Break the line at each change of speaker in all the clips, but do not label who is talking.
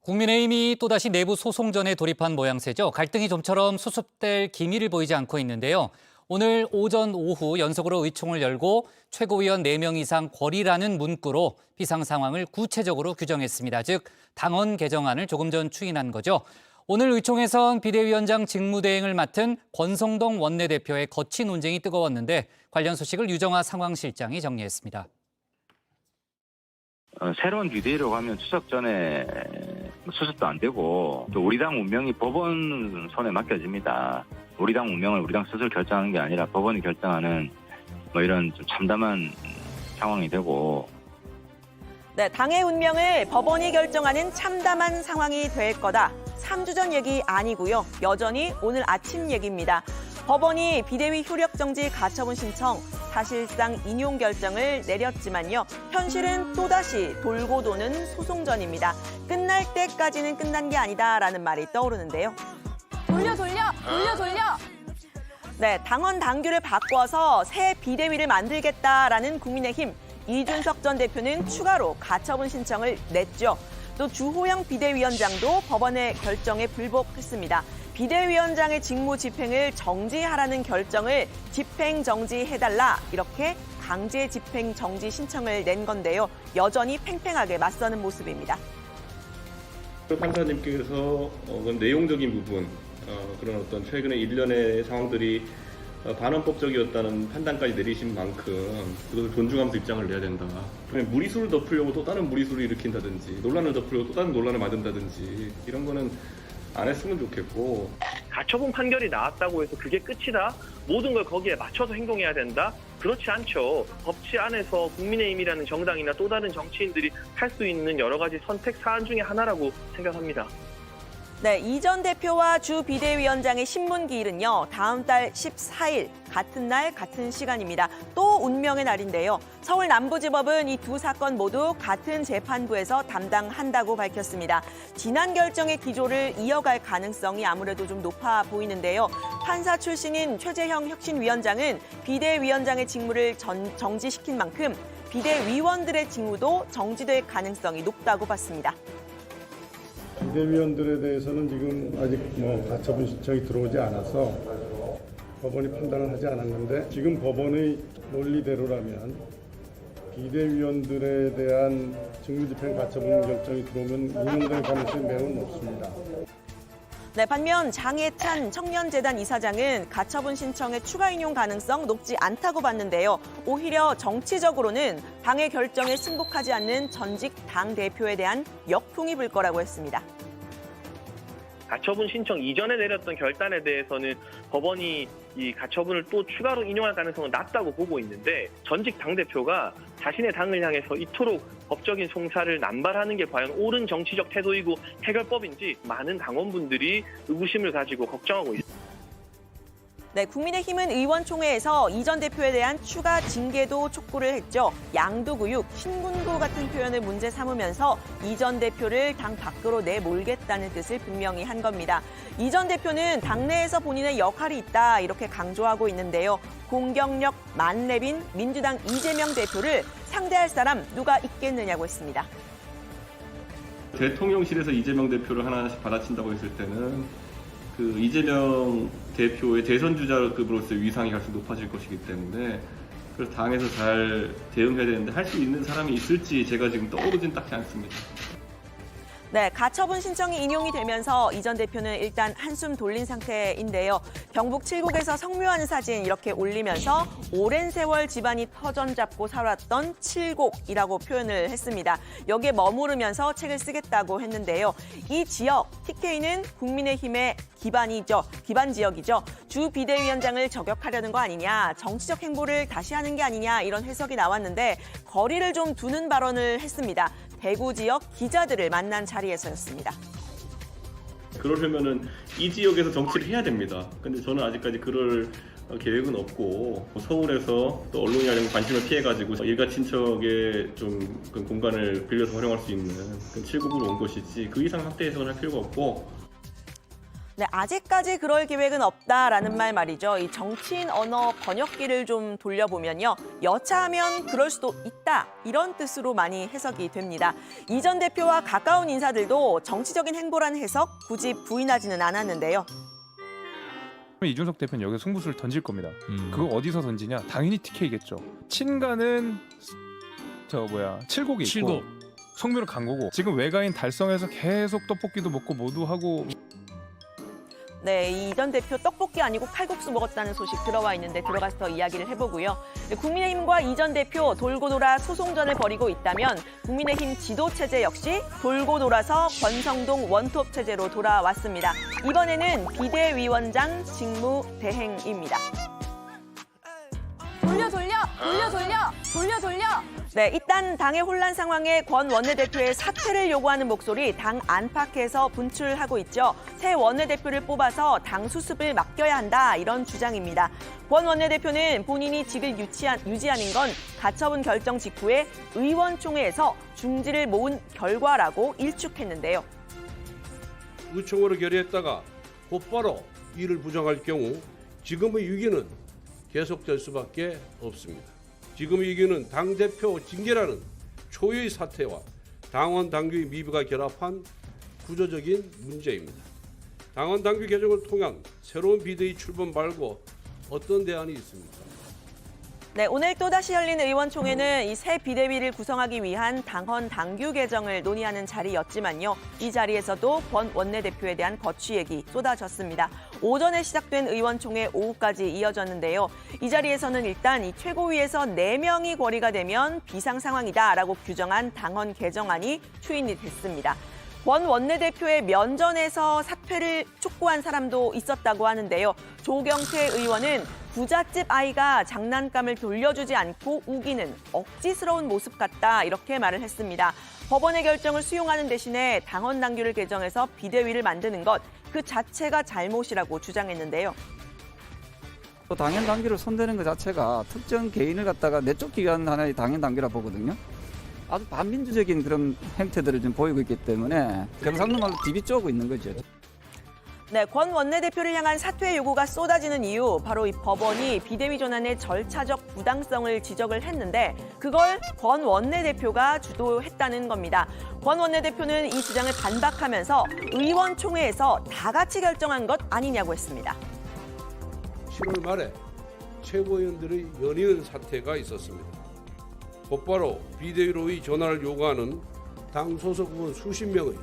국민의힘이 또다시 내부 소송전에 돌입한 모양새죠. 갈등이 좀처럼 수습될 기미를 보이지 않고 있는데요. 오늘 오전 오후 연속으로 의총을 열고 최고위원 4명 이상 거리라는 문구로 비상 상황을 구체적으로 규정했습니다. 즉 당헌 개정안을 조금 전 추인한 거죠. 오늘 의총에선 비대위원장 직무대행을 맡은 권성동 원내대표의 거친 논쟁이 뜨거웠는데 관련 소식을 유정화 상황실장이 정리했습니다.
새로운 비대위로 가면 추석 전에 수습도 안 되고 또 우리 당 운명이 법원 손에 맡겨집니다. 우리 당 운명을 우리 당 스스로 결정하는 게 아니라 법원이 결정하는 이런 좀 참담한 상황이 되고.
네, 당의 운명을 법원이 결정하는 참담한 상황이 될 거다. 3주 전 얘기 아니고요. 여전히 오늘 아침 얘기입니다. 법원이 비대위 효력 정지 가처분 신청, 사실상 인용 결정을 내렸지만요. 현실은 또다시 돌고 도는 소송전입니다. 끝날 때까지는 끝난 게 아니다라는 말이 떠오르는데요.
돌려!
네, 당원 당규를 바꿔서 새 비대위를 만들겠다라는 국민의힘. 이준석 전 대표는 추가로 가처분 신청을 냈죠. 또 주호영 비대위원장도 법원의 결정에 불복했습니다. 비대위원장의 직무 집행을 정지하라는 결정을 집행 정지해달라 이렇게 강제 집행 정지 신청을 낸 건데요. 여전히 팽팽하게 맞서는 모습입니다.
판사님께서 내용적인 부분, 그런 어떤 최근의 일련의 상황들이 반헌법적이었다는 판단까지 내리신 만큼 그것을 존중하면서 입장을 내야 된다. 무리수를 덮으려고 또 다른 무리수를 일으킨다든지 논란을 덮으려고 또 다른 논란을 만든다든지 이런 거는 안 했으면 좋겠고.
가처분 판결이 나왔다고 해서 그게 끝이다? 모든 걸 거기에 맞춰서 행동해야 된다? 그렇지 않죠. 법치 안에서 국민의힘이라는 정당이나 또 다른 정치인들이 할 수 있는 여러 가지 선택 사안 중에 하나라고 생각합니다.
네, 이 전 대표와 주 비대위원장의 신문기일은요. 다음 달 14일 같은 날 같은 시간입니다. 또 운명의 날인데요. 서울 남부지법은 이 두 사건 모두 같은 재판부에서 담당한다고 밝혔습니다. 지난 결정의 기조를 이어갈 가능성이 아무래도 좀 높아 보이는데요. 판사 출신인 최재형 혁신위원장은 비대위원장의 직무를 정지시킨 만큼 비대위원들의 직무도 정지될 가능성이 높다고 봤습니다.
비대위원들에 대해서는 지금 아직 가처분 신청이 들어오지 않아서 법원이 판단을 하지 않았는데 지금 법원의 논리대로라면 비대위원들에 대한 직무집행 가처분 결정이 들어오면 인용될 가능성이 매우 높습니다.
네, 반면 장해찬 청년재단 이사장은 가처분 신청의 추가 인용 가능성 높지 않다고 봤는데요. 오히려 정치적으로는 당의 결정에 승복하지 않는 전직 당대표에 대한 역풍이 불 거라고 했습니다.
가처분 신청 이전에 내렸던 결단에 대해서는 법원이 이 가처분을 또 추가로 인용할 가능성은 낮다고 보고 있는데 전직 당대표가 자신의 당을 향해서 이토록 법적인 송사를 남발하는 게 과연 옳은 정치적 태도이고 해결법인지 많은 당원분들이 의구심을 가지고 걱정하고 있습니다.
네, 국민의힘은 의원총회에서 이 전 대표에 대한 추가 징계도 촉구를 했죠. 양도구육, 신문고 같은 표현을 문제 삼으면서 이 전 대표를 당 밖으로 내몰겠다는 뜻을 분명히 한 겁니다. 이 전 대표는 당내에서 본인의 역할이 있다 이렇게 강조하고 있는데요. 공격력 만렙인 민주당 이재명 대표를 상대할 사람 누가 있겠느냐고 했습니다.
대통령실에서 이재명 대표를 하나씩 받아친다고 했을 때는 그 이재명 대표의 대선 주자급으로서의 위상이 갈수록 높아질 것이기 때문에 그래서 당에서 잘 대응해야 되는데 할 수 있는 사람이 있을지 제가 지금 떠오르진 딱히 않습니다.
네, 가처분 신청이 인용이 되면서 이 전 대표는 일단 한숨 돌린 상태인데요. 경북 칠곡에서 성묘하는 사진 이렇게 올리면서 오랜 세월 집안이 터전 잡고 살았던 칠곡이라고 표현을 했습니다. 여기에 머무르면서 책을 쓰겠다고 했는데요. 이 지역, TK는 국민의힘의 기반 지역이죠. 주 비대위원장을 저격하려는 거 아니냐, 정치적 행보를 다시 하는 게 아니냐 이런 해석이 나왔는데 거리를 좀 두는 발언을 했습니다. 대구 지역 기자들을 만난 자리에서였습니다.
그러려면은 이 지역에서 정치를 해야 됩니다. 근데 저는 아직까지 그럴 계획은 없고 서울에서 또 언론이라는 관심을 피해가지고 일가 친척의 좀 그 공간을 빌려서 활용할 수 있는 그 칠곡으로 온 것이지 그 이상 확대 해석을 할 필요가 없고.
네, 아직까지 그럴 계획은 없다라는 말 말이죠. 이 정치인 언어 번역기를 좀 돌려보면요. 여차하면 그럴 수도 있다. 이런 뜻으로 많이 해석이 됩니다. 이 전 대표와 가까운 인사들도 정치적인 행보라는 해석 굳이 부인하지는 않았는데요.
이준석 대표는 여기서 승부수를 던질 겁니다. 그거 어디서 던지냐? 당연히 TK겠죠. 친가는 칠곡이 있고 성묘는 강고고 지금 외가인 달성해서 계속 떡볶이도 먹고 모두 하고
네, 이 전 대표 떡볶이 아니고 칼국수 먹었다는 소식 들어와 있는데 들어가서 더 이야기를 해보고요. 국민의힘과 이 전 대표 돌고 돌아 소송전을 벌이고 있다면 국민의힘 지도체제 역시 돌고 돌아서 권성동 원톱 체제로 돌아왔습니다. 이번에는 비대위원장 직무대행입니다.
돌려.
네, 일단 당의 혼란 상황에 권 원내대표의 사퇴를 요구하는 목소리 당 안팎에서 분출하고 있죠. 새 원내대표를 뽑아서 당 수습을 맡겨야 한다 이런 주장입니다. 권 원내대표는 본인이 직을 유지하는 건 가처분 결정 직후에 의원총회에서 중지를 모은 결과라고 일축했는데요.
의총으로 결의했다가 곧바로 이를 부정할 경우 지금의 위기는 계속될 수밖에 없습니다. 지금의 위기는 당대표 징계라는 초유의 사태와 당원 당규의 미비가 결합한 구조적인 문제입니다. 당원 당규 개정을 통한 새로운 비대위 출범 말고 어떤 대안이 있습니까?
네, 오늘 또다시 열린 의원총회는 이 새 비대위를 구성하기 위한 당헌 당규 개정을 논의하는 자리였지만요. 이 자리에서도 권 원내대표에 대한 거취 얘기 쏟아졌습니다. 오전에 시작된 의원총회 오후까지 이어졌는데요. 이 자리에서는 일단 이 최고위에서 4명이 거리가 되면 비상 상황이다라고 규정한 당헌 개정안이 추인이 됐습니다. 권 원내대표의 면전에서 사퇴를 촉구한 사람도 있었다고 하는데요. 조경태 의원은 부잣집 아이가 장난감을 돌려주지 않고 우기는 억지스러운 모습 같다 이렇게 말을 했습니다. 법원의 결정을 수용하는 대신에 당헌 당규를 개정해서 비대위를 만드는 것 그 자체가 잘못이라고 주장했는데요.
또 당연 당규를 손대는 것 자체가 특정 개인을 갖다가 내쫓기 위한 하나의 당연 당규라 보거든요. 아주 반민주적인 그런 행태들을 좀 보이고 있기 때문에 경상도 말로 디비 쪼고 있는 거죠.
네, 권 원내대표를 향한 사퇴 요구가 쏟아지는 이유 바로 이 법원이 비대위 전환의 절차적 부당성을 지적을 했는데 그걸 권 원내대표가 주도했다는 겁니다. 권 원내대표는 이 주장을 반박하면서 의원총회에서 다 같이 결정한 것 아니냐고 했습니다.
7월 말에 최고위원들의 연이은 사태가 있었습니다. 곧바로 비대위로의 전환을 요구하는 당 소속 의원 수십 명의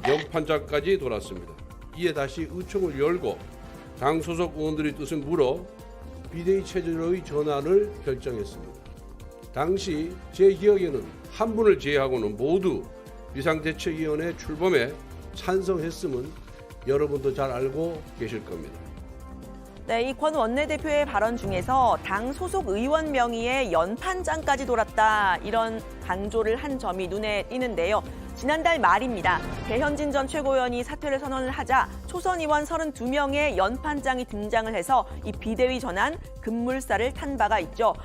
연판장까지 돌았습니다. 이에 다시 의총을 열고 당 소속 의원들의 뜻을 물어 비대위 체제로의 전환을 결정했습니다. 당시 제 기억에는 한 분을 제외하고는 모두 비상대책위원회 출범에 찬성했음은 여러분도 잘 알고 계실 겁니다.
네, 이 권 원내대표의 발언 중에서 당 소속 의원 명의의 연판장까지 돌았다 이런 강조를 한 점이 눈에 띄는데요. 지난달 말입니다. 배현진 전 최고위원이 사퇴를 선언을 하자 초선 의원 32명의 연판장이 등장을 해서 이 비대위 전환 급물살을 탄 바가 있죠.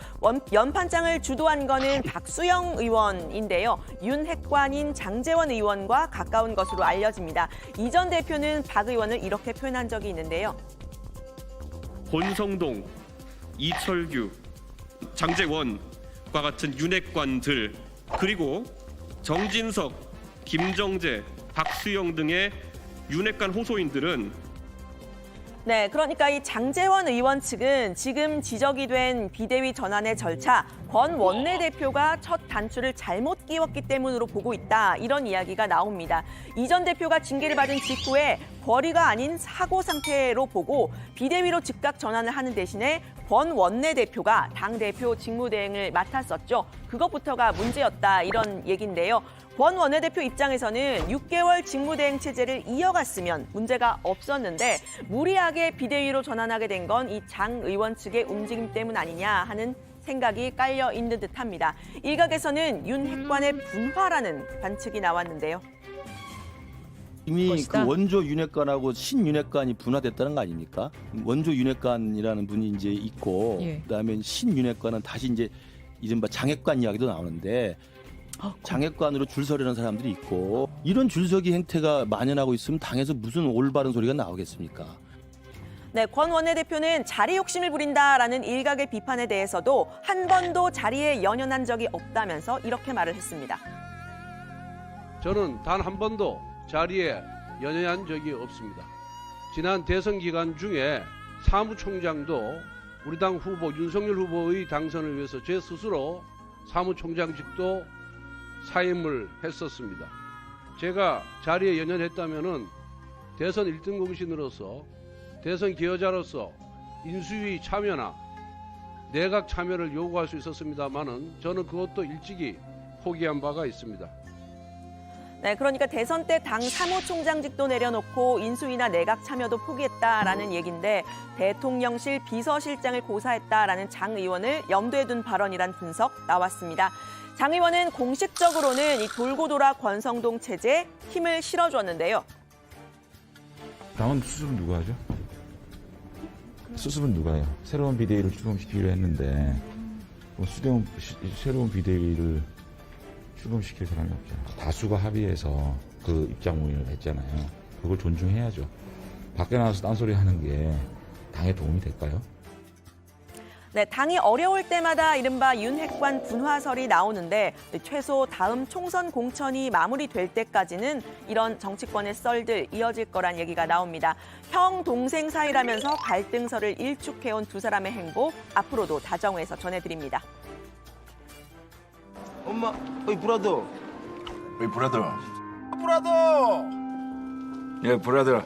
연판장을 주도한 거는 박수영 의원인데요. 윤핵관인 장제원 의원과 가까운 것으로 알려집니다. 이 전 대표는 박 의원을 이렇게 표현한 적이 있는데요.
권성동, 이철규, 장제원과 같은 윤핵관들 그리고 정진석, 김정재, 박수영 등의 윤핵관 호소인들은
네, 그러니까 이 장제원 의원 측은 지금 지적이 된 비대위 전환의 절차, 권 원내대표가 첫 단추를 잘못 끼웠기 때문으로 보고 있다. 이런 이야기가 나옵니다. 이 전 대표가 징계를 받은 직후에 벌이가 아닌 사고 상태로 보고 비대위로 즉각 전환을 하는 대신에 권 원내대표가 당대표 직무대행을 맡았었죠. 그것부터가 문제였다. 이런 얘기인데요. 권 원내대표 입장에서는 6개월 직무대행 체제를 이어갔으면 문제가 없었는데 무리하게 비대위로 전환하게 된 건 이 장 의원 측의 움직임 때문 아니냐 하는 생각이 깔려 있는 듯합니다. 일각에서는 윤핵관의 분화라는 관측이 나왔는데요.
이미 그 원조 윤핵관하고 신윤핵관이 분화됐다는 거 아닙니까? 원조 윤핵관이라는 분이 이제 있고 그다음에 신윤핵관은 다시 이제 이른바 장핵관 이야기도 나오는데 장애관으로 줄 서려는 사람들이 있고 이런 줄서기 행태가 만연하고 있으면 당에서 무슨 올바른 소리가 나오겠습니까?
네, 권 원내대표는 자리 욕심을 부린다라는 일각의 비판에 대해서도 한 번도 자리에 연연한 적이 없다면서 이렇게 말을 했습니다.
저는 단 한 번도 자리에 연연한 적이 없습니다. 지난 대선 기간 중에 사무총장도 우리 당 후보 윤석열 후보의 당선을 위해서 제 스스로 사무총장직도 사임을 했었습니다. 제가 자리에 연연했다면은 대선 1등 공신으로서 대선 기여자로서 인수위 참여나 내각 참여를 요구할 수 있었습니다만은 저는 그것도 일찍이 포기한 바가 있습니다.
네, 그러니까 대선 때 당 사무총장직도 내려놓고 인수위나 내각 참여도 포기했다라는 얘기인데 대통령실 비서실장을 고사했다라는 장 의원을 염두에 둔 발언이란 분석 나왔습니다. 장 의원은 공식적으로는 이 돌고 돌아 권성동 체제에 힘을 실어주었는데요.
당원 수습은 누가 하죠? 수습은 누가 해요? 새로운 비대위를 출범시키기로 했는데 새로운 비대위를 출범시킬 사람이 없잖아요. 다수가 합의해서 그 입장문을 했잖아요. 그걸 존중해야죠. 밖에 나가서 딴소리 하는 게 당에 도움이 될까요?
네, 당이 어려울 때마다 이른바 윤핵관 분화설이 나오는데 최소 다음 총선 공천이 마무리될 때까지는 이런 정치권의 썰들 이어질 거란 얘기가 나옵니다. 형, 동생 사이라면서 갈등설을 일축해온 두 사람의 행보 앞으로도 다정회에서 전해드립니다.
엄마, 어이 브라더. 어이 브라더. 브라더. 예, 브라더.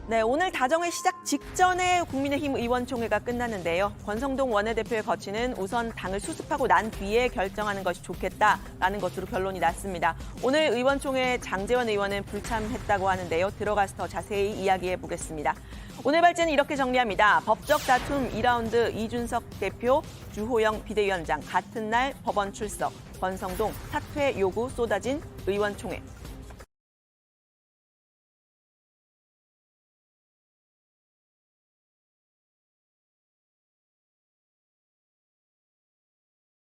네, 오늘 다정회 시작 직전에 국민의힘 의원총회가 끝났는데요. 권성동 원내대표의 거취는 우선 당을 수습하고 난 뒤에 결정하는 것이 좋겠다라는 것으로 결론이 났습니다. 오늘 의원총회 장제원 의원은 불참했다고 하는데요. 들어가서 더 자세히 이야기해 보겠습니다. 오늘 발제는 이렇게 정리합니다. 법적 다툼 2라운드 이준석 대표, 주호영 비대위원장 같은 날 법원 출석, 권성동 사퇴 요구 쏟아진 의원총회.